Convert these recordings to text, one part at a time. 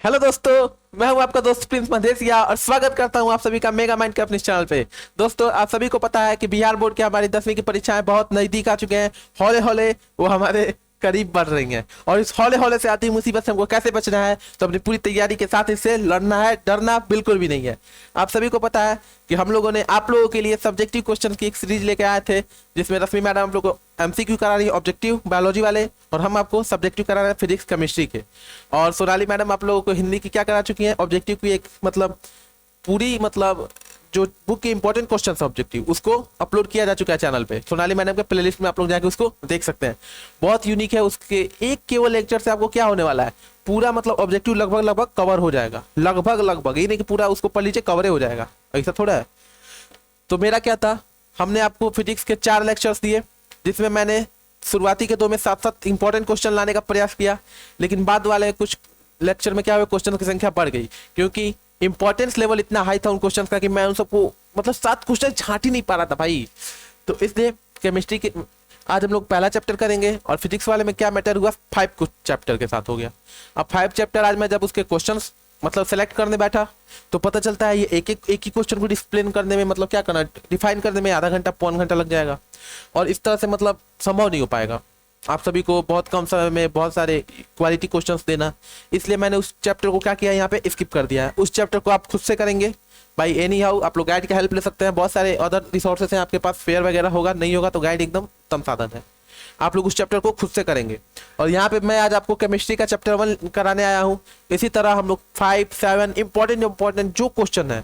Hello दोस्तों, मैं हूं आपका दोस्त प्रिंस मधेसिया और स्वागत करता हूं आप सभी का मेगा माइंड के अपने चैनल पे। दोस्तों, आप सभी को पता है कि बिहार बोर्ड की हमारी 10वीं की परीक्षाएं बहुत नजदीक आ चुके हैं। हौले हौले वो हमारे करीब बढ़ रही हैं और इस हौले हौले से आती मुसीबत से हमको कैसे बचना है, तो अपनी पूरी तैयारी के साथ इससे लड़ना है। डरना बिल्कुल भी नहीं है। आप सभी को पता है कि हम लोगों ने आप लोगों के लिए सब्जेक्टिव क्वेश्चन की एक सीरीज लेके आए थे, जिसमें रश्मि मैडम हम लोग को एमसीक्यू करा रही है ऑब्जेक्टिव बायोलॉजी वाले, और हम आपको सब्जेक्टिव करा रहे हैं फिजिक्स केमिस्ट्री के। और सोनाली मैडम आप लोगों को हिंदी की क्या करा चुकी हैं, ऑब्जेक्टिव की एक पूरी जो बुक के इंपॉर्टेंट क्वेश्चन ऑब्जेक्टिव उसको अपलोड किया जा चुका है चैनल पे। सोनाली मैडम के प्लेलिस्ट में आप लोग जाके उसको देख सकते हैं। बहुत यूनिक है। उसके एक केवल लेक्चर से आपको क्या होने वाला है, पूरा ऑब्जेक्टिव लगभग कवर हो जाएगा। लगभग ये नहीं कि पूरा उसको पढ़ लीजिए कवर हो जाएगा, ऐसा थोड़ा है। तो मेरा क्या था, हमने आपको फिजिक्स के 4 लेक्चर्स दिए, जिसमें मैंने शुरुआती के 2 में 7-7 इंपॉर्टेंट क्वेश्चन लाने का प्रयास किया, लेकिन बाद वाले कुछ लेक्चर में क्या हुआ, क्वेश्चन की संख्या बढ़ गई, क्योंकि इंपॉर्टेंस लेवल इतना हाई था उन क्वेश्चन का कि मैं उन सबको 7 क्वेश्चन छाट ही नहीं पा रहा था भाई। तो इसलिए केमिस्ट्री के आज हम लोग पहला चैप्टर करेंगे, और फिजिक्स वाले में क्या मैटर हुआ, 5 कुछ चैप्टर के साथ हो गया। अब 5 चैप्टर आज मैं जब उसके क्वेश्चन सेलेक्ट करने बैठा तो पता चलता है ये एक ही क्वेश्चन को डिस्प्लेन करने में क्या करना, डिफाइन करने में आधा घंटा पौन घंटा लग जाएगा, और इस तरह से संभव नहीं हो पाएगा आप सभी को बहुत कम समय में बहुत सारे क्वालिटी क्वेश्चंस देना। इसलिए मैंने उस चैप्टर को क्या किया, यहाँ पे स्किप कर दिया है। उस चैप्टर को आप खुद से करेंगे भाई। एनी हाउ आप लोग गाइड की हेल्प ले सकते हैं, बहुत सारे अदर रिसोर्सेस हैं आपके पास, फेयर वगैरह होगा, नहीं होगा तो गाइड एकदम उत्तम साधन है। आप लोग उस चैप्टर को खुद से करेंगे। और यहाँ पे मैं आज आपको केमिस्ट्री का चैप्टर 1 कराने आया हूँ। इसी तरह हम लोग 5, 7 इंपॉर्टेंट जो क्वेश्चन है,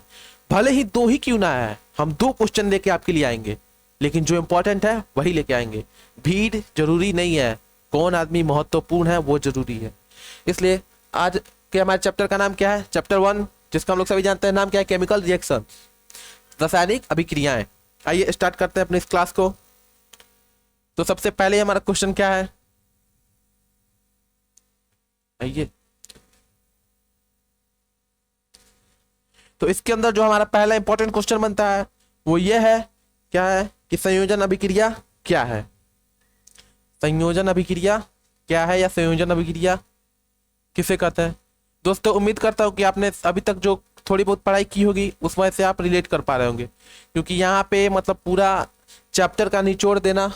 भले ही 2 ही क्यों ना आए, हम 2 क्वेश्चन लेके आपके लिए आएंगे, लेकिन जो इंपॉर्टेंट है वही लेके आएंगे। भीड़ जरूरी नहीं है, कौन आदमी महत्वपूर्ण है वो जरूरी है। इसलिए आज के हमारे चैप्टर का नाम क्या है, चैप्टर 1, जिसका हम लोग सभी जानते हैं नाम क्या है, केमिकल रिएक्शन, रासायनिक अभिक्रियाएं। आइए स्टार्ट करते हैं अपनी इस क्लास को। तो सबसे पहले हमारा क्वेश्चन क्या है, आइए। तो इसके अंदर जो हमारा पहला इंपॉर्टेंट क्वेश्चन बनता है वो ये है, क्या है कि संयोजन अभिक्रिया क्या है। संयोजन अभिक्रिया क्या है, या संयोजन अभिक्रिया किसे कहते हैं। दोस्तों, उम्मीद करता हूं कि आपने अभी तक जो थोड़ी बहुत पढ़ाई की होगी उस वजह से आप रिलेट कर पा रहे होंगे, क्योंकि यहाँ पे पूरा चैप्टर का निचोड़ देना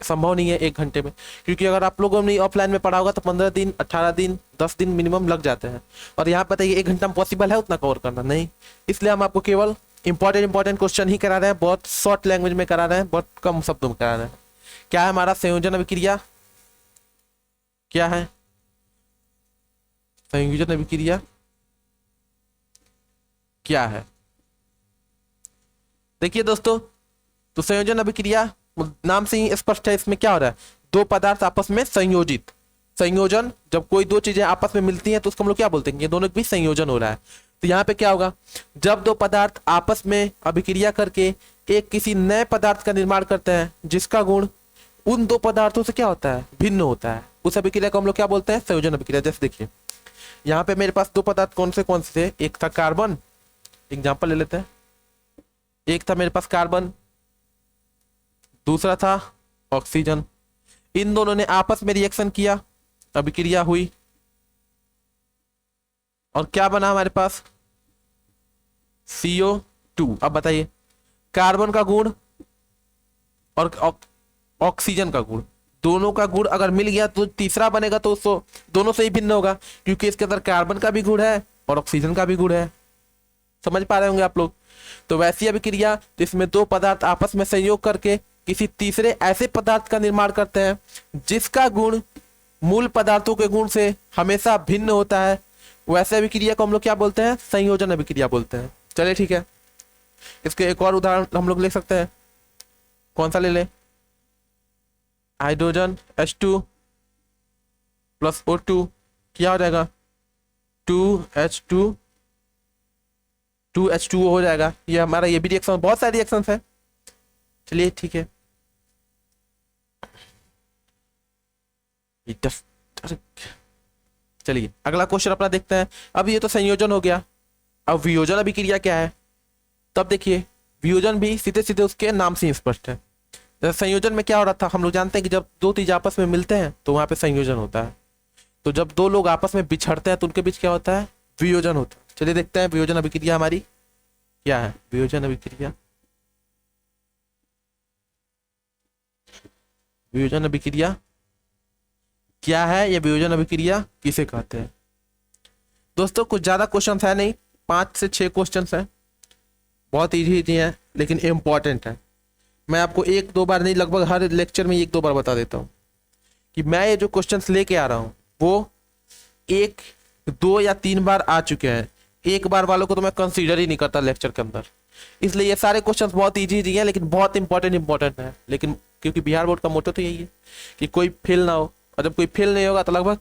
संभव नहीं है 1 घंटे में। क्योंकि अगर आप लोगों ने ऑफलाइन में पढ़ा होगा तो 15 दिन, 18 दिन, 10 दिन मिनिमम लग जाते हैं, और यहाँ बताइए 1 घंटा में पॉसिबल है उतना कवर करना, नहीं। इसलिए हम आपको केवल इंपॉर्टेंट क्वेश्चन ही करा रहे हैं, बहुत शॉर्ट लैंग्वेज में करा रहे हैं, बहुत कम शब्दों में करा रहे हैं। क्या है हमारा संयोजन अभिक्रिया, क्या है संयोजन अभिक्रिया क्या है। देखिए दोस्तों, तो संयोजन अभिक्रिया नाम से ही स्पष्ट है, इसमें क्या हो रहा है, 2 पदार्थ आपस में संयोजित। संयोजन, जब कोई 2 चीजें आपस में मिलती हैं तो उसको हम लोग क्या बोलते हैं, ये दोनों के बीच संयोजन हो रहा है। तो यहाँ पे क्या होगा, जब 2 पदार्थ आपस में अभिक्रिया करके एक किसी नए पदार्थ का निर्माण करते हैं, जिसका गुण उन 2 पदार्थों से क्या होता है, भिन्न होता है, उस अभिक्रिया को हम लोग क्या बोलते हैं, संयोजन अभिक्रिया। जैसे देखिए यहाँ पे मेरे पास 2 पदार्थ कौन से थे, एक था कार्बन, एग्जाम्पल ले लेते हैं, एक था मेरे पास कार्बन, दूसरा था ऑक्सीजन। इन दोनों ने आपस में रिएक्शन किया, अभिक्रिया हुई, और क्या बना हमारे पास, CO2। अब बताइए, कार्बन का गुण और ऑक्सीजन का गुण, दोनों का गुण अगर मिल गया तो तीसरा बनेगा तो उसको दोनों से ही भिन्न होगा, क्योंकि इसके अंदर कार्बन का भी गुण है और ऑक्सीजन का भी गुण है। समझ पा रहे होंगे आप लोग। तो वैसी अभिक्रिया जिसमें 2 पदार्थ आपस में संयोग करके किसी तीसरे ऐसे पदार्थ का निर्माण करते हैं जिसका गुण मूल पदार्थों के गुण से हमेशा भिन्न होता है, वैसे अभिक्रिया को हम लोग क्या बोलते हैं, संयोजन अभिक्रिया बोलते हैं। चलिए ठीक है, इसके एक और उदाहरण हम लोग ले सकते हैं। कौन सा ले लें, हाइड्रोजन H2 प्लस O2 क्या हो जाएगा, 2H2 हो जाएगा। ये हमारा ये भी रिएक्शन, बहुत सारे रिएक्शंस है। चलिए ठीक है, चलिए अगला क्वेश्चन अपना देखते हैं। अब ये तो संयोजन हो गया, अब वियोजन अभिक्रिया क्या है। तब देखिए, वियोजन भी सीधे सीधे उसके नाम से ही स्पष्ट है। जैसे संयोजन में क्या हो रहा था, हम लोग जानते हैं कि जब 2 चीज आपस में मिलते हैं तो वहां पे संयोजन होता है। तो जब दो लोग आपस में बिछड़ते हैं तो उनके बीच क्या होता है? वियोजन होता है। चलिए देखते हैं वियोजन अभिक्रिया हमारी क्या है। वियोजन अभिक्रिया, वियोजन अभिक्रिया क्या है, या वियोजन अभिक्रिया किसे कहते हैं? दोस्तों कुछ ज्यादा क्वेश्चन है नहीं, 5 से 6 क्वेश्चन है, बहुत इजी इजी है लेकिन इम्पॉर्टेंट है। मैं आपको 1-2 बार नहीं, लगभग हर लेक्चर में 1-2 बार बता देता हूँ कि मैं ये जो क्वेश्चंस लेके आ रहा हूँ वो 1, 2 या 3 बार आ चुके हैं। एक बार वालों को तो मैं कंसीडर ही नहीं करता लेक्चर के अंदर। इसलिए ये सारे क्वेश्चंस बहुत इजी इजी हैं लेकिन बहुत इंपॉर्टेंट है। लेकिन क्योंकि बिहार बोर्ड का मोटो तो यही है कि कोई फेल ना हो, और जब कोई फेल नहीं होगा तो लगभग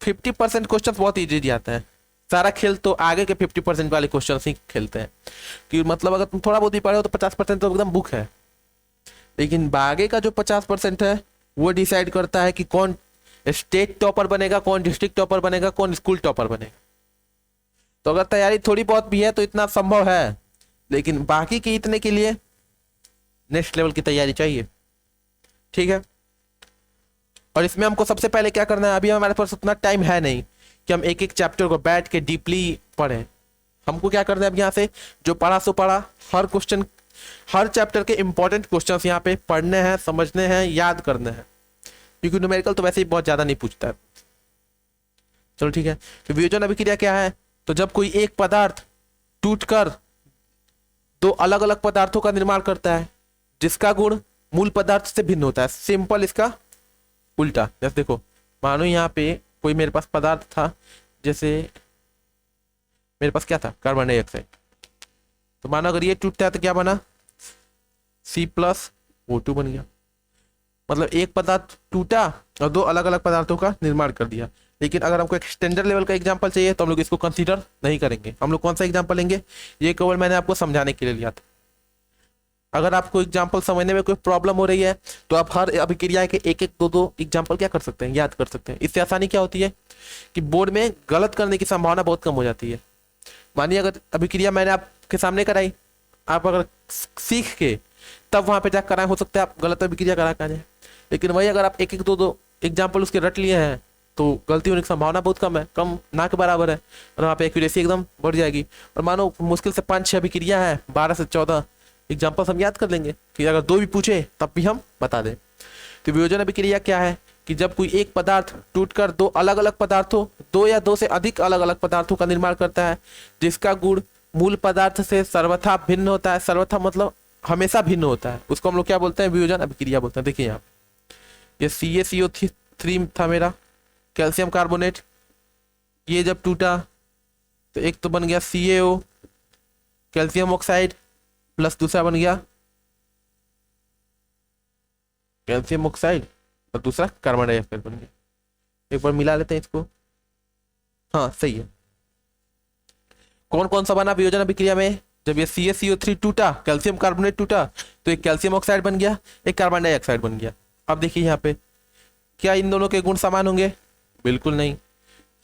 50% क्वेश्चन बहुत इजी इजी आते हैं। सारा खेल तो आगे के 50% वाले क्वेश्चन ही खेलते हैं कि मतलब अगर तुम थोड़ा बहुत भी पढ़े हो तो 50% तो एकदम बुक है, लेकिन आगे का जो 50% है वो डिसाइड करता है कि कौन स्टेट टॉपर बनेगा, कौन डिस्ट्रिक्ट टॉपर बनेगा, कौन स्कूल टॉपर बनेगा। तो अगर तैयारी थोड़ी बहुत भी है तो इतना संभव है, लेकिन बाकी के इतने के लिए नेक्स्ट लेवल की तैयारी चाहिए। ठीक है, और इसमें हमको सबसे पहले क्या करना है, अभी हमारे पास उतना टाइम है नहीं कि हम एक एक चैप्टर को बैठ के डीपली पढ़ें। हमको क्या करना है, अब यहाँ से जो पढ़ा सो पढ़ा, हर क्वेश्चन हर चैप्टर के इंपॉर्टेंट क्वेश्चंस यहाँ पे पढ़ने हैं, समझने हैं, याद करने हैं, क्योंकि न्यूमेरिकल तो वैसे ही बहुत ज्यादा नहीं पूछता है। चलो ठीक है, तो वियोजन अभिक्रिया क्या है? तो जब कोई एक पदार्थ टूटकर दो अलग अलग पदार्थों का निर्माण करता है जिसका गुण मूल पदार्थ से भिन्न होता है। सिंपल इसका उल्टा, जैसे देखो मानो यहाँ पे कोई मेरे पास पदार्थ था, जैसे मेरे पास क्या था, कार्बन डाइऑक्साइड। तो मानो अगर ये टूटता है तो क्या बना, C+O2 बन गया। मतलब एक पदार्थ टूटा और दो अलग अलग पदार्थों का निर्माण कर दिया। लेकिन अगर हमको एक स्टैंडर्ड लेवल का एग्जांपल चाहिए तो हम लोग इसको कंसीडर नहीं करेंगे। हम लोग कौन सा एग्जांपल लेंगे, ये केवल मैंने आपको समझाने के लिए लिया था। अगर आपको एग्जांपल समझने में कोई प्रॉब्लम हो रही है तो आप हर अभिक्रिया के एक एक दो दो एग्जांपल क्या कर सकते हैं, याद कर सकते हैं। इससे आसानी क्या होती है कि बोर्ड में गलत करने की संभावना बहुत कम हो जाती है। मानिए अगर अभिक्रिया मैंने आपके सामने कराई, आप अगर सीख के तब वहां पे जाकर कराए, हो सकता है आप गलत अभिक्रिया करा कर जाए। लेकिन वही अगर आप एक एक दो दो एग्जाम्पल उसके रट लिए हैं तो गलती होने की संभावना बहुत कम है, कम ना के बराबर है, और वहाँ पे एक्यूरेसी एकदम बढ़ जाएगी। और मानो मुश्किल से 5-6 अभिक्रिया है, 12 से 14 एग्जाम्पल्स हम याद कर लेंगे कि अगर 2 भी पूछे तब भी हम बता दें। तो वियोजन अभिक्रिया क्या है कि जब कोई एक पदार्थ टूटकर दो अलग अलग पदार्थों, 2 या 2 से अधिक अलग अलग पदार्थों का निर्माण करता है जिसका गुण मूल पदार्थ से सर्वथा भिन्न होता है। सर्वथा मतलब हमेशा भिन्न होता है, उसको हम लोग क्या बोलते हैं, वियोजन अभिक्रिया बोलते हैं। देखिए यहाँ ये CaCO3 था मेरा, कैल्शियम कार्बोनेट, ये जब टूटा तो एक तो बन गया CaO कैल्शियम ऑक्साइड, प्लस दूसरा बन गया कैल्शियम ऑक्साइड और दूसरा कार्बन डाइऑक्साइड बन गया। एक बार मिला लेते हैं इसको, हाँ सही है। कौन कौन सा बना वियोजन अभिक्रिया में, जब ये CaCO3 टूटा, कैल्शियम कार्बोनेट टूटा, तो एक कैल्शियम ऑक्साइड बन गया, एक कार्बन डाइऑक्साइड बन गया। अब देखिए यहाँ पे क्या इन दोनों के गुण समान होंगे, बिल्कुल नहीं।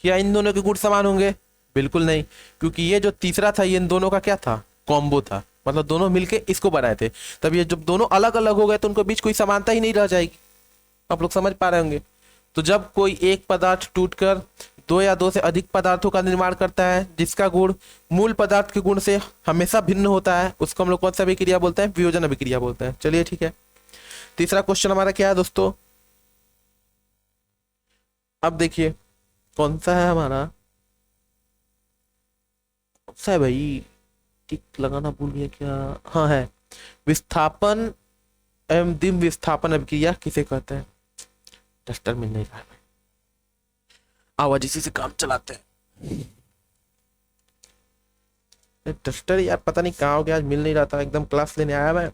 क्या इन दोनों के गुण समान होंगे, बिल्कुल नहीं, क्योंकि ये जो तीसरा था ये इन दोनों का क्या था, कॉम्बो था, मतलब दोनों मिलके इसको बनाए थे। तब ये जब दोनों अलग अलग हो गए तो उनके बीच कोई समानता ही नहीं रह जाएगी। आप लोग समझ पा रहे होंगे। तो जब कोई एक पदार्थ टूटकर 2 या 2 से अधिक पदार्थों का निर्माण करता है जिसका गुण मूल पदार्थ के गुण से हमेशा भिन्न होता है, उसको हम लोग कौन सा अभिक्रिया बोलते हैं, वियोजन अभिक्रिया बोलते हैं। चलिए ठीक है, तीसरा क्वेश्चन हमारा क्या है दोस्तों, अब देखिए कौन सा है हमारा, कौन सा है भाई, टिक लगाना भूल गया क्या, हाँ है, विस्थापन एवं द्विम विस्थापन अभिक्रिया किसे कहते हैं। डस्टर मिल नहीं रहा है, आवाज इसी से काम चलाते हैं। डस्टर यार पता नहीं कहाँ हो गया, आज मिल नहीं रहा था, एकदम क्लास लेने आया मैं,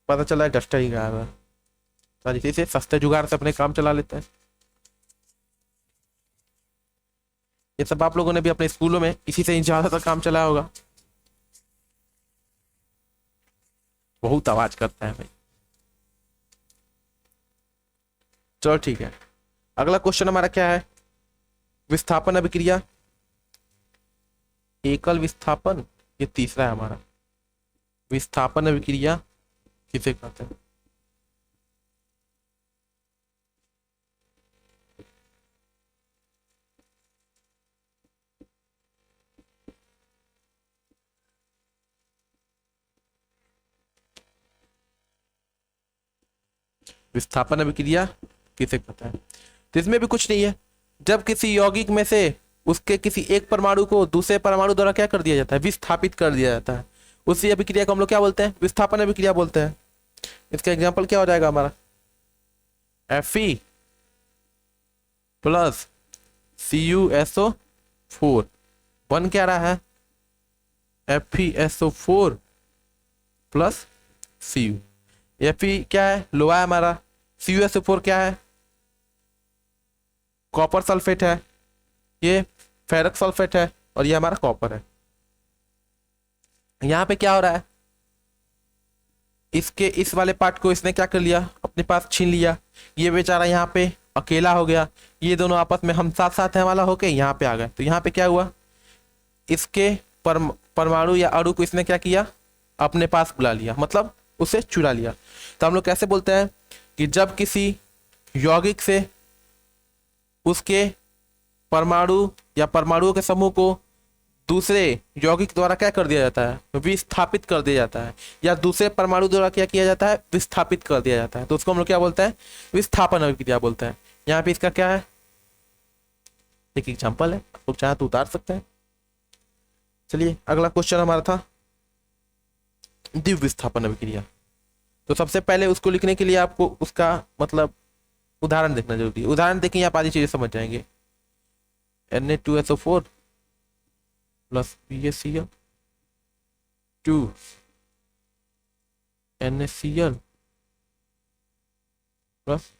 पता चला है डस्टर ही गायब है। तो इसी से सस्ते जुगाड़ से अपने काम चला लेते हैं। ये सब आप लोगों ने भी अपने स्कूलों में इसी से ज्यादातर काम चलाया होगा। बहुत आवाज करता है भाई। चलो ठीक है, अगला क्वेश्चन हमारा क्या है, विस्थापन अभिक्रिया, एकल विस्थापन, ये तीसरा है हमारा, विस्थापन अभिक्रिया किसे कहते हैं। विस्थापन अभिक्रिया किसे कहते हैं? तो इसमें भी कुछ नहीं है, जब किसी यौगिक में से उसके किसी एक परमाणु को दूसरे परमाणु द्वारा क्या कर दिया जाता है? विस्थापित कर दिया जाता है, उसी अभिक्रिया को हम लोग क्या बोलते हैं? विस्थापन अभिक्रिया बोलते हैं। इसका एग्जाम्पल क्या हो जाएगा हमारा? Fe प्लस CuSO4 बन क्या रहा है? FeSO4 plus Cu। Fe क्या है? लोहा है हमारा। CuSO4 क्या है? कॉपर सल्फेट है। ये फेरक सल्फेट है और ये हमारा कॉपर है। यहां पे क्या हो रहा है? इसके इस वाले पार्ट को इसने क्या कर लिया? अपने पास छीन लिया। ये बेचारा यहाँ पे अकेला हो गया। ये दोनों आपस में हम साथ साथ हैं वाला होके यहाँ पे आ गए। तो यहाँ पे क्या हुआ? इसके परमाणु या अणु को इसने क्या किया? अपने पास बुला लिया, मतलब उसे चुरा लिया। तो हम लोग कैसे बोलते हैं कि जब किसी यौगिक से उसके परमाणु या परमाणुओं के समूह को दूसरे यौगिक द्वारा क्या कर दिया जाता है? विस्थापित कर दिया जाता है, या दूसरे परमाणु द्वारा क्या किया जाता है? विस्थापित कर दिया जाता है। तो उसको हम लोग क्या बोलते हैं? विस्थापन अभिक्रिया बोलते हैं। यहाँ पे इसका क्या है? एक एग्जाम्पल है, आप लोग चाहे तो उतार सकते हैं। चलिए अगला क्वेश्चन हमारा था द्वितीय विस्थापन अभिक्रिया। तो सबसे पहले उसको लिखने के लिए आपको उसका मतलब उदाहरण देखना जरूरी है। उदाहरण देखें आप आधी चीजें समझ जाएंगे। Na2SO4 plus BaCl 2 NaCl plus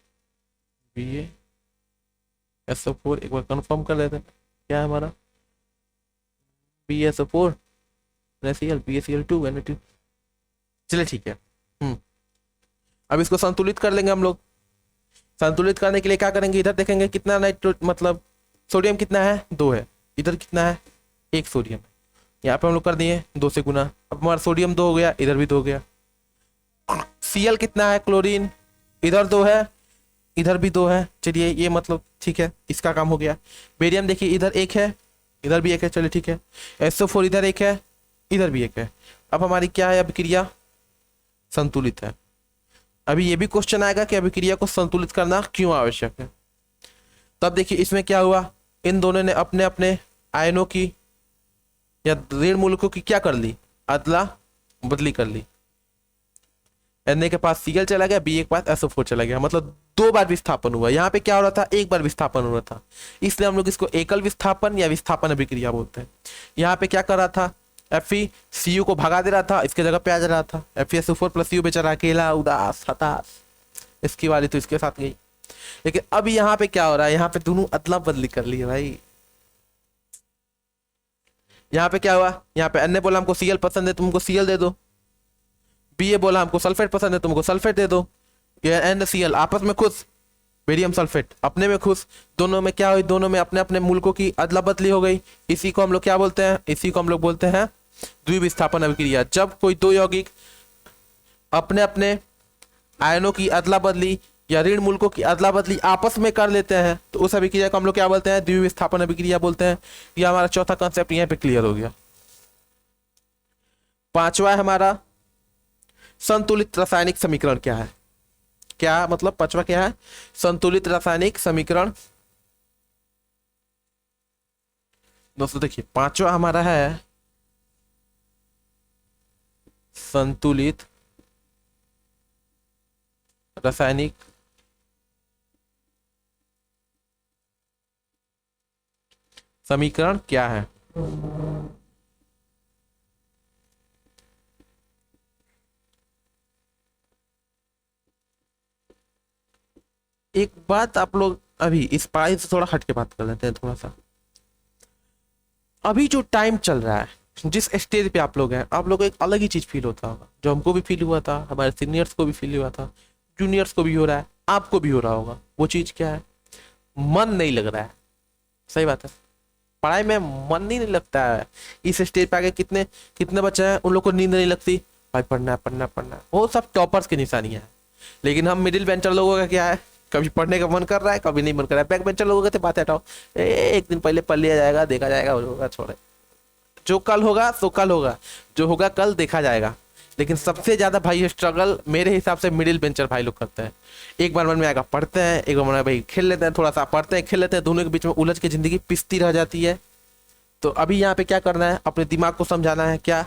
BaSO4। एक बार कंफर्म कर लेते हैं क्या है हमारा? BaSO4 NaCl BaCl2 Na2। चलिए ठीक है। अब इसको संतुलित कर लेंगे हम लोग। संतुलित करने के लिए क्या करेंगे? इधर देखेंगे कितना नाइट्रो मतलब सोडियम कितना है? 2 है। इधर कितना है? 1 सोडियम। यहाँ पे हम लोग कर दिए 2 से गुना। अब हमारा सोडियम 2 हो गया, इधर भी 2 हो गया। Cl कितना है? क्लोरीन इधर 2 है, इधर भी 2 है। चलिए ये मतलब ठीक है, इसका काम हो गया। बेरियम देखिए इधर 1 है, इधर भी 1 है। चलिए ठीक है। SO4 इधर 1 है, इधर भी 1 है। अब हमारी क्या है? अभिक्रिया संतुलित है। अभी ये भी क्वेश्चन आएगा कि अभिक्रिया को संतुलित करना क्यों आवश्यक है। तब देखिए इसमें क्या हुआ? इन दोनों ने अपने अपने आयनों की या ऋण मूलकों की क्या कर ली? अदला बदली कर ली। Na के पास Cl चला गया, Ba के पास SO4 चला गया, मतलब 2 बार विस्थापन हुआ। यहाँ पे क्या हो रहा था? 1 बार विस्थापन हो रहा था, इसलिए हम लोग इसको एकल विस्थापन या विस्थापन अभिक्रिया बोलते हैं। यहाँ पे क्या कर रहा था? Fe Cu को भगा दे रहा था, इसके जगह पे आ जा रहा था। FeSO4 प्लस Cu बेचारा अकेला उदास हताश, इसकी वाली तो इसके साथ गई। लेकिन अब यहाँ पे क्या हो रहा है? यहाँ पे दोनों अदला बदली कर ली है भाई। यहाँ पे क्या हुआ? यहाँ पे Na बोला हमको Cl पसंद है, तुमको Cl दे दो। Ba बोला हमको सल्फेट पसंद है, तुमको सल्फेट दे दो। ये NaCl आपस में खुश, बेरियम सल्फेट अपने में खुश। दोनों में क्या हुई? दोनों में अपने अपने मूलकों की अदला बदली हो गई। इसी को हम लोग क्या बोलते हैं? इसी को हम लोग बोलते हैं द्वितीय विस्थापन अभिक्रिया। जब कोई 2 यौगिक अपने अपने आयनों की अदला बदली या ऋण मूलकों की अदला बदली आपस में कर लेते हैं, तो उस अभिक्रिया को हम लोग क्या बोलते हैं? द्वितीय विस्थापन अभिक्रिया बोलते हैं। यह हमारा चौथा कॉन्सेप्ट यहाँ पे क्लियर हो गया। पांचवा हमारा संतुलित रासायनिक समीकरण क्या है? क्या मतलब पांचवा क्या है? संतुलित रासायनिक समीकरण। दोस्तों देखिए पांचवा हमारा है संतुलित रासायनिक समीकरण क्या है? एक बात आप लोग अभी इस पढ़ाई से थोड़ा हट के बात कर लेते हैं थोड़ा सा। अभी जो टाइम चल रहा है, जिस स्टेज पे आप लोग हैं, आप लोग को एक अलग ही चीज फील होता होगा, जो हमको भी फील हुआ था, हमारे सीनियर्स को भी फील हुआ था, जूनियर्स को भी हो रहा है, आपको भी हो रहा होगा। वो चीज क्या है? मन नहीं लग रहा है। सही बात है, पढ़ाई में मन नहीं लगता है। इस स्टेज पे आके कितने कितने बच्चे हैं उन लोग को नींद नहीं लगती, भाई पढ़ना है पढ़ना है पढ़ना है। वो सब टॉपर्स की निशानियां हैं। लेकिन हम मिडिल बेंचर लोगों का क्या है? कभी पढ़ने का मन कर रहा है, कभी नहीं मन कर रहा है। बैक बेंचर लोगों का तो बात हटाओ, एक दिन पहले पढ़ लिया जाएगा, देखा जाएगा, होगा छोड़े, जो कल होगा सो कल होगा, जो होगा कल देखा जाएगा। लेकिन सबसे ज्यादा भाई स्ट्रगल मेरे हिसाब से मिडिल बेंचर भाई लोग करते हैं। एक बार मन में आएगा पढ़ते हैं, एक बार मन में भाई खेल लेते हैं, थोड़ा सा पढ़ते हैं खेल लेते हैं, दोनों के बीच में उलझ के जिंदगी पिसती रह जाती है। तो अभी यहाँ पे क्या करना है, अपने दिमाग को समझाना है क्या,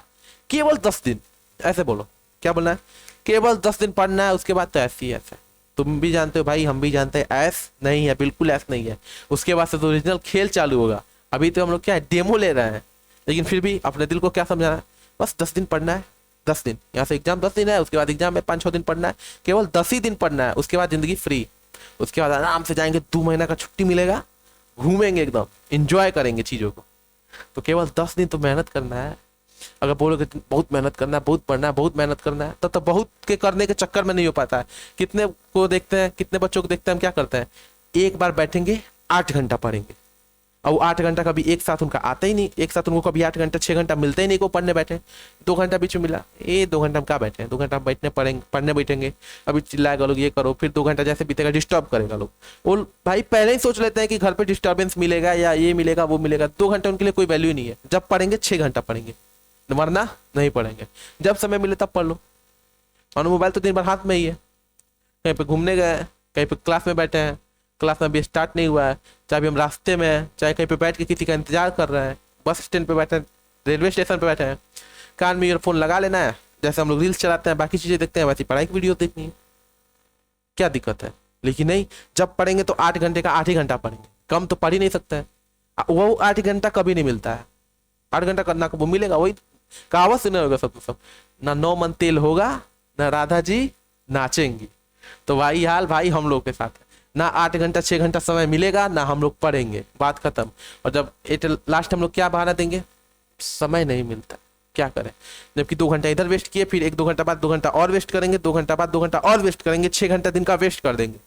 केवल 10 दिन, ऐसे बोलो क्या बोलना है, केवल 10 दिन पढ़ना है, उसके बाद तो ऐसी ही ऐसा। तुम भी जानते हो भाई, हम भी जानते हैं, ऐस नहीं है, बिल्कुल ऐस नहीं है। उसके बाद से तो ओरिजिनल खेल चालू होगा। अभी तो हम लोग क्या है, डेमो ले रहे हैं। लेकिन फिर भी अपने दिल को क्या समझाना है, बस 10 दिन पढ़ना है, 10 दिन, यहाँ से एग्जाम 10 दिन है, उसके बाद एग्जाम में 5-6 दिन पढ़ना है, केवल 10 ही दिन पढ़ना है, उसके बाद जिंदगी फ्री। उसके बाद आराम से जाएंगे, 2 महीना का छुट्टी मिलेगा, घूमेंगे एकदम, इंजॉय करेंगे चीजों को। तो केवल 10 दिन तो मेहनत करना है। अगर बोलोगे बहुत मेहनत करना है, बहुत पढ़ना है, बहुत मेहनत करना है, तब तो बहुत के करने के चक्कर में नहीं हो पाता है। कितने को देखते हैं, कितने बच्चों को देखते हैं, हम क्या करते हैं, एक बार बैठेंगे 8 घंटा पढ़ेंगे, और 8 घंटा कभी एक साथ उनका आता ही नहीं, एक साथ उनको कभी 8 घंटा 6 घंटा मिलते ही नहीं को पढ़ने बैठे। 2 घंटा बीच में मिला, ये 2 घंटा हम क्या बैठे हैं, 2 घंटा बैठने पढ़ेंगे, पढ़ने बैठेंगे, अभी चिल्लाएगा लोग ये करो, फिर 2 घंटा जैसे बीतेगा डिस्टर्ब करेगा लोग। वो भाई पहले ही सोच लेते हैं कि घर पे डिस्टर्बेंस मिलेगा या ये मिलेगा वो मिलेगा। 2 घंटे उनके लिए कोई वैल्यू नहीं है। जब पढ़ेंगे 6 घंटा पढ़ेंगे, वरना नहीं पढ़ेंगे। जब समय मिले तब पढ़ लो। और मोबाइल तो दिन भर हाथ में ही है, कहीं पे घूमने गए, कहीं पे क्लास में बैठे हैं, क्लास में अभी स्टार्ट नहीं हुआ है, चाहे भी हम रास्ते में हैं, चाहे कहीं पे बैठ के किसी का इंतजार कर रहे हैं, बस स्टैंड पे बैठे हैं, रेलवे स्टेशन पे बैठे हैं, कान में ईयरफोन लगा लेना है, जैसे हम लोग रील्स चलाते हैं, बाकी चीजें देखते हैं, वैसी पढ़ाई की वीडियो देखनी है, क्या दिक्कत है। लेकिन नहीं, जब पढ़ेंगे तो 8 घंटे का 8 ही घंटा पढ़ेंगे, कम तो पढ़ ही नहीं सकते हैं। वो 8 घंटा कभी नहीं मिलता है, 8 घंटा करना वो मिलेगा, वही कहावत सुने होगा सब, ना 9 मन तेल होगा, ना राधा जी नाचेंगी। तो वही हाल भाई हम लोग के साथ है, ना 8 घंटा 6 घंटा समय मिलेगा, ना हम लोग पढ़ेंगे, बात खत्म। और जब लास्ट हम लोग क्या बहाना देंगे, समय नहीं मिलता, क्या करें। जबकि 2 घंटा इधर वेस्ट किए, फिर 1-2 घंटा बाद 2 घंटा और वेस्ट करेंगे, 2 घंटा बाद 2 घंटा और वेस्ट करेंगे, 6 घंटा दिन का वेस्ट कर देंगे।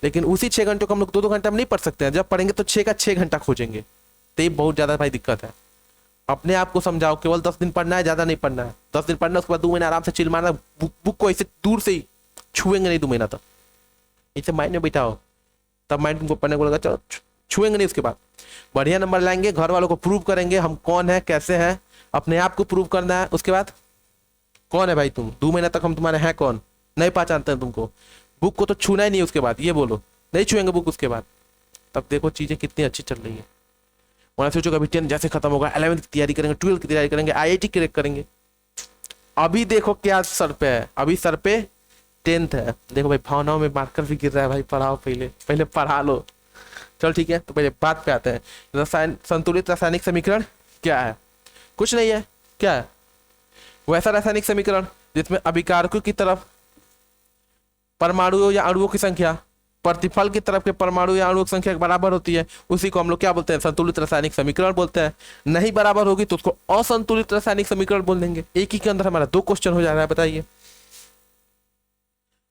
लेकिन उसी 6 घंटे को हम लोग 2-2 घंटा में नहीं पढ़ सकते हैं, जब पढ़ेंगे तो 6 का 6 घंटा खोजेंगे। तो ये बहुत ज्यादा भाई दिक्कत है। अपने आप को समझाओ, केवल 10 दिन पढ़ना है, ज्यादा नहीं पढ़ना है। 10 दिन पढ़ना, उसके बाद 2 महीना आराम से चिल मारना, बुक को ऐसे दूर से ही छुएंगे नहीं 2 महीना तक, इसे माइंड में बिठाओ, तब माइंड तुमको पढ़ने को लगा, चलो छुएंगे नहीं। उसके बाद बढ़िया नंबर लाएंगे, घर वालों को प्रूव करेंगे हम कौन है, कैसे हैं, अपने आप को प्रूव करना है। उसके बाद कौन है भाई तुम, 2 महीना तक हम तुम्हारे हैं कौन, नहीं पहचानते हैं तुमको। बुक को तो छूना ही नहीं, उसके बाद ये बोलो नहीं छुएंगे बुक, उसके बाद तब देखो चीजें कितनी अच्छी चल रही है। वरना सोचो कभी 10 जैसे खत्म होगा, 11th की तैयारी करेंगे, 12th की तैयारी करेंगे, IIT क्रैक करेंगे। अभी देखो क्या सर पे है, अभी सर पे 10th है। देखो भाई भावनाओं में मार्कर भी गिर रहा है भाई, पढ़ाओ, पहले पढ़ा लो। चलो ठीक है, तो पहले बात पे आते हैं। संतुलित रासायनिक समीकरण क्या है, कुछ नहीं है, क्या है, वैसा रासायनिक समीकरण जिसमें अभिकारकों की तरफ परमाणुओं या अणुओं की संख्या प्रतिफल की तरफ के परमाणु या अणुओं की संख्या बराबर होती है, उसी को हम लोग क्या बोलते हैं, संतुलित रासायनिक समीकरण बोलते हैं। नहीं बराबर होगी तो उसको असंतुलित रासायनिक समीकरण बोल देंगे। एक ही के अंदर हमारा 2 क्वेश्चन हो जा रहा है, बताइए।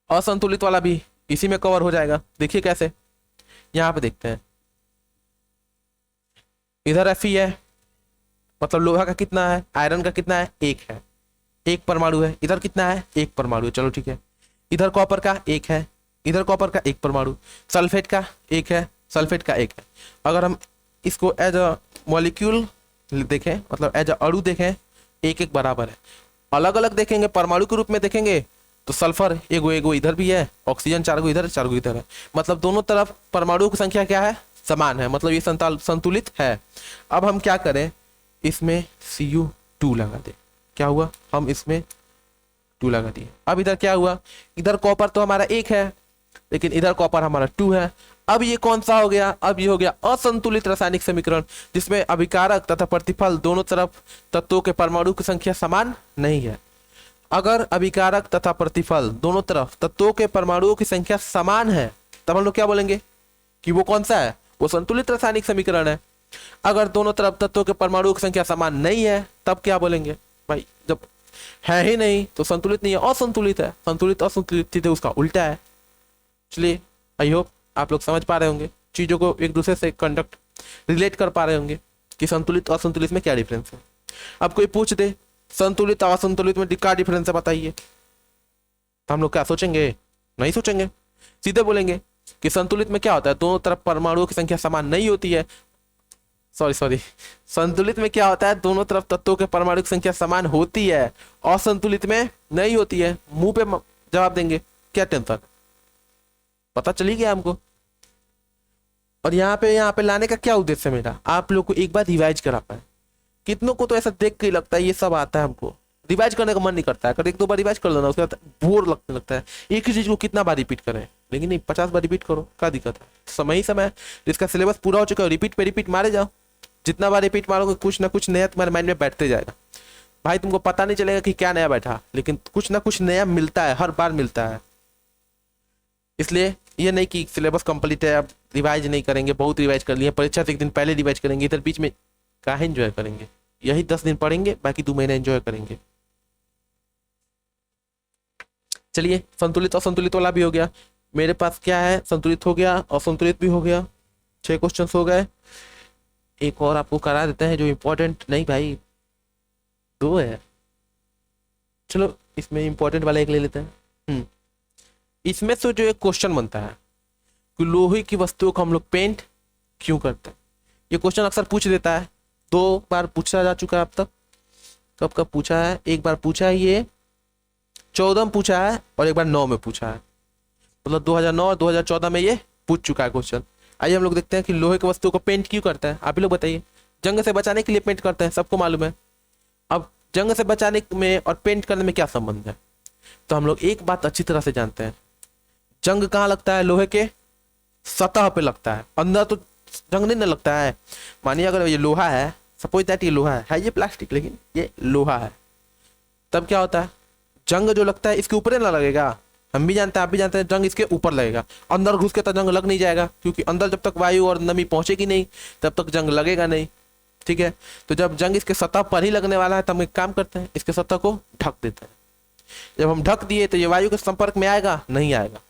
असंतुलित वाला भी इसी में कवर हो जाएगा। देखिए कैसे, यहां पे देखते हैं, इधर Fe है, मतलब लोहा का कितना है, आयरन का कितना है, 1 है, 1 परमाणु है। इधर कितना है, 1 परमाणु है, चलो ठीक है। इधर कॉपर का 1 है, इधर कॉपर का 1 परमाणु, सल्फेट का 1 है, सल्फेट का 1 है। अगर हम इसको एज अ मॉलिक्यूल देखें, मतलब एज अ अणु देखें, 1-1 बराबर है। अलग अलग देखेंगे, परमाणु के रूप में देखेंगे तो सल्फर एगो इधर भी है, ऑक्सीजन 4 गो इधर, 4 गो इधर है, मतलब दोनों तरफ परमाणुओं की संख्या क्या है, समान है, मतलब ये संतुलित है। अब हम क्या करें, इसमें Cu2 लगा दे। क्या हुआ, हम इसमें 2 लगा दिए। अब इधर क्या हुआ, इधर कॉपर तो हमारा 1 है, लेकिन इधर कॉपर हमारा 2 है। अब ये कौन सा हो गया, अब ये हो गया असंतुलित रासायनिक समीकरण, जिसमें अभिकारक तथा प्रतिफल दोनों तरफ तत्वों के परमाणु की संख्या समान नहीं है। अगर अभिकारक तथा प्रतिफल दोनों तरफ तत्वों के परमाणुओं की संख्या समान है, तब हम लोग क्या बोलेंगे कि वो कौन सा है, वो संतुलित रासायनिक समीकरण है। अगर दोनों तरफ तत्वों के परमाणुओं की संख्या समान नहीं है, तब क्या बोलेंगे भाई, जब है ही नहीं तो संतुलित नहीं है, असंतुलित है। संतुलित असंतुलित थी तो उसका उल्टा है। इसलिए आई होप आप लोग समझ पा रहे होंगे, चीजों को एक दूसरे से कंडक्ट रिलेट कर पा रहे होंगे कि संतुलित और असंतुलित में क्या डिफरेंस है। अब कोई पूछ दे संतुलित और असंतुलित में क्या डिफरेंस है बताइए, तो हम लोग क्या सोचेंगे, नहीं सोचेंगे, सीधे बोलेंगे कि संतुलित में क्या होता है, दोनों तरफ परमाणुओं की संख्या समान नहीं होती है। सॉरी सॉरी, संतुलित में क्या होता है, दोनों तरफ तत्वों के परमाणु संख्या समान होती है, असंतुलित में नहीं होती है। मुंह पे जवाब देंगे, क्या टेंशन, पता चली गया हमको। और यहाँ पे लाने का क्या उद्देश्य है मेरा, आप लोग को एक बार रिवाइज करा पाए। कितनों को तो ऐसा देख के लगता है ये सब आता है, हमको रिवाइज करने का मन नहीं करता है। अगर एक दो बार रिवाइज कर लो ना, उसके बाद बोर लगने लगता है, एक ही चीज को कितना बार रिपीट करें। लेकिन नहीं, 50 बार रिपीट करो, क्या दिक्कत है, समय ही समय है। जिसका सिलेबस पूरा हो चुका है रिपीट पे रिपीट मारे जाओ। जितना बार रिपीट मारोगे कुछ ना कुछ नया तुम्हारे माइंड में बैठते जाएगा। भाई तुमको पता नहीं चलेगा कि क्या नया बैठा, लेकिन कुछ ना कुछ नया मिलता है, हर बार मिलता है। इसलिए ये नहीं कि सिलेबस कंप्लीट है अब रिवाइज नहीं करेंगे, बहुत रिवाइज कर लिए, परीक्षा से एक दिन पहले रिवाइज करेंगे, इधर बीच में काहे एंजॉय करेंगे। यही 10 दिन पढ़ेंगे, बाकी 2 महीने एंजॉय करेंगे। चलिए, संतुलित और संतुलित वाला भी हो गया मेरे पास। क्या है, संतुलित हो गया, असंतुलित भी हो गया, 6 क्वेश्चन हो गए। एक और आपको करा देते हैं जो इंपॉर्टेंट, नहीं भाई 2 है, चलो इसमें इंपॉर्टेंट वाला एक ले लेते हैं। इसमें से जो एक क्वेश्चन बनता है कि लोहे की वस्तुओं को हम लोग पेंट क्यों करते हैं, ये क्वेश्चन अक्सर पूछ देता है। 2 बार पूछा जा चुका है अब तक। कब कब पूछा है, एक बार पूछा है ये 14 में पूछा है, और एक बार 9 में पूछा है। मतलब 2009 और 2014 में ये पूछ चुका है क्वेश्चन। आइए हम लोग देखते हैं कि लोहे की वस्तुओं को पेंट क्यों करता है। आप ही लोग बताइए। जंग से बचाने के लिए पेंट करते हैं, सबको मालूम है। अब जंग से बचाने में और पेंट करने में क्या संबंध है, तो हम लोग एक बात अच्छी तरह से जानते हैं। जंग कहाँ लगता है, लोहे के सतह पे लगता है, अंदर तो जंग नहीं ना लगता है। मानिए अगर ये लोहा है, सपोज दैट ये लोहा है ये प्लास्टिक, लेकिन ये लोहा है, तब क्या होता है, जंग जो लगता है इसके ऊपर ना लगेगा। हम भी जानते हैं, आप भी जानते हैं, जंग इसके ऊपर लगेगा। अंदर घुस के तो जंग लग नहीं जाएगा, क्योंकि अंदर जब तक वायु और नमी पहुंचेगी नहीं तब तक जंग लगेगा नहीं। ठीक है, तो जब जंग इसके सतह पर ही लगने वाला है, तब हम एक काम करते हैं, इसके सतह को ढक देते हैं। जब हम ढक दिए तो ये वायु के संपर्क में आएगा नहीं आएगा,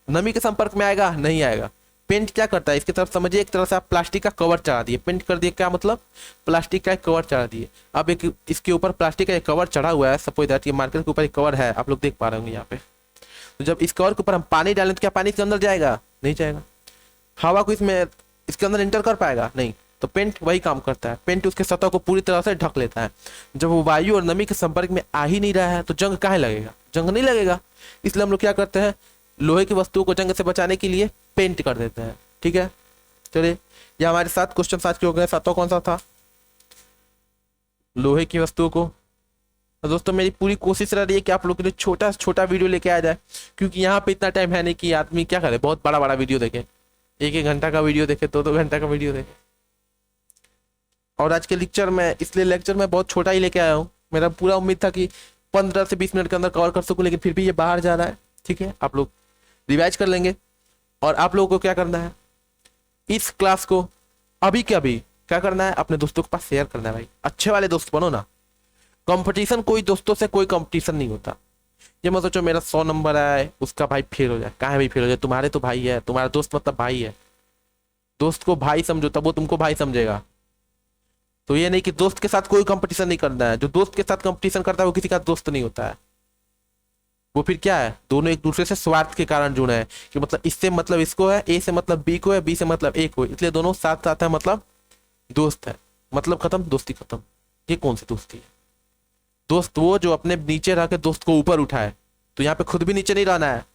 नमी के संपर्क में आएगा नहीं आएगा। पेंट क्या करता है, इसकी तरफ समझिए, एक तरह से आप प्लास्टिक का कवर चढ़ा दिए, पेंट कर दिए, क्या मतलब, प्लास्टिक का एक कवर चढ़ा दिए। अब एक इसके ऊपर प्लास्टिक का एक कवर चढ़ा हुआ है, सपोज दैट ये मार्केट के ऊपर एक कवर है, आप लोग देख पा रहे होंगे यहाँ पे। तो जब इस कवर के ऊपर हम पानी डालें तो क्या पानी इसके अंदर जाएगा, नहीं जाएगा। हवा को इसमें इसके अंदर इंटर कर पाएगा, नहीं। तो पेंट वही काम करता है, पेंट उसके सतह को पूरी तरह से ढक लेता है। जब वो वायु और नमी के संपर्क में आ ही नहीं रहा है तो जंग काहे लगेगा, जंग नहीं लगेगा। इसलिए हम लोग क्या करते हैं, लोहे की वस्तुओं को जंग से बचाने के लिए पेंट कर देते हैं। ठीक है, चलिए ये हमारे 7 क्वेश्चन आज के हो गए। 7वां कौन सा था, लोहे की वस्तुओं को। तो दोस्तों मेरी पूरी कोशिश रह रही है कि आप लोग के लिए छोटा छोटा वीडियो लेके आ जाए, क्योंकि यहाँ पे इतना टाइम है नहीं कि आदमी क्या करे, बहुत बड़ा बड़ा वीडियो देखे, 1-1 घंटा का वीडियो देखे, 2-2 घंटा का वीडियो देखे। और आज के लेक्चर में, इसलिए लेक्चर में बहुत छोटा ही लेके आया हूँ। मेरा पूरा उम्मीद था कि 15 से 20 मिनट के अंदर कवर कर सकूँ, लेकिन फिर भी ये बाहर जा रहा है। ठीक है, आप लोग रिवाइज कर लेंगे। और आप लोगों को क्या करना है, इस क्लास को अभी के अभी क्या करना है, अपने दोस्तों के पास शेयर करना है। भाई अच्छे वाले दोस्त बनो ना, कंपटीशन कोई दोस्तों से कोई कंपटीशन नहीं होता। ये मत सोचो मेरा 100 नंबर है उसका भाई फेल हो जाए, कहाँ भाई फेल हो जाए, तुम्हारे तो भाई है, तुम्हारा दोस्त मतलब भाई है। दोस्त को भाई समझो तब वो तुमको भाई समझेगा। तो ये नहीं कि दोस्त के साथ कोई कंपटीशन नहीं करना है, जो दोस्त के साथ कंपटीशन करता है वो किसी का दोस्त नहीं होता है। वो फिर क्या है, दोनों एक दूसरे से स्वार्थ के कारण जुड़े हैं, कि मतलब इससे मतलब इसको है, ए से मतलब बी को है, बी से मतलब ए को है, इसलिए दोनों साथ साथ है, मतलब दोस्त है। मतलब खत्म, दोस्ती खत्म। ये कौन सी दोस्ती है, दोस्त वो जो अपने नीचे रह के दोस्त को ऊपर उठाए। तो यहाँ पे खुद भी नीचे नहीं रहना है,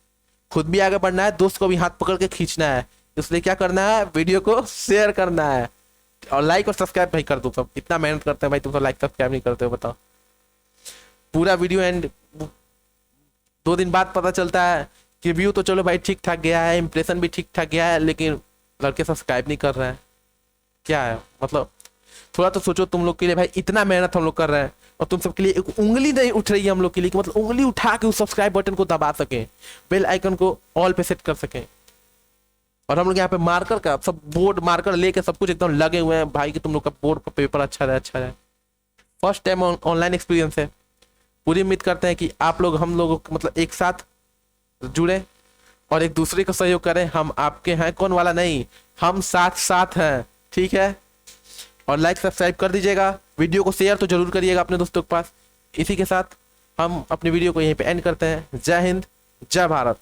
खुद भी आगे बढ़ना है, दोस्त को भी हाथ पकड़ के खींचना है। इसलिए क्या करना है, वीडियो को शेयर करना है और लाइक और सब्सक्राइब भाई कर दो। सब इतना मेहनत करते हैं भाई, तुम तो लाइक सब्सक्राइब नहीं करते हो, बताओ। पूरा वीडियो एंड 2 दिन बाद पता चलता है कि व्यू तो चलो भाई ठीक ठाक गया है, इंप्रेशन भी ठीक ठाक गया है, लेकिन लड़के सब्सक्राइब नहीं कर रहे हैं। क्या है मतलब, थोड़ा तो सोचो तुम लोग के लिए भाई, इतना मेहनत हम लोग कर रहे हैं और तुम सबके लिए एक उंगली नहीं उठ रही है हम लोग के लिए, कि मतलब उंगली उठा के उस सब्सक्राइब बटन को दबा सकें, बेल आइकन को ऑल पे सेट कर सकें। और हम लोग यहाँ पे मार्कर का सब बोर्ड मार्कर लेके सब कुछ एकदम लगे हुए हैं भाई, कि तुम लोग का बोर्ड पर पेपर अच्छा रहे, अच्छा रहे। फर्स्ट टाइम ऑनलाइन एक्सपीरियंस है। पूरी उम्मीद करते हैं कि आप लोग हम लोग मतलब एक साथ जुड़े और एक दूसरे को सहयोग करें। हम आपके हैं कौन वाला नहीं, हम साथ साथ हैं। ठीक है, और लाइक सब्सक्राइब कर दीजिएगा, वीडियो को शेयर तो जरूर करिएगा अपने दोस्तों के पास। इसी के साथ हम अपनी वीडियो को यहीं पे एंड करते हैं। जय हिंद, जय भारत।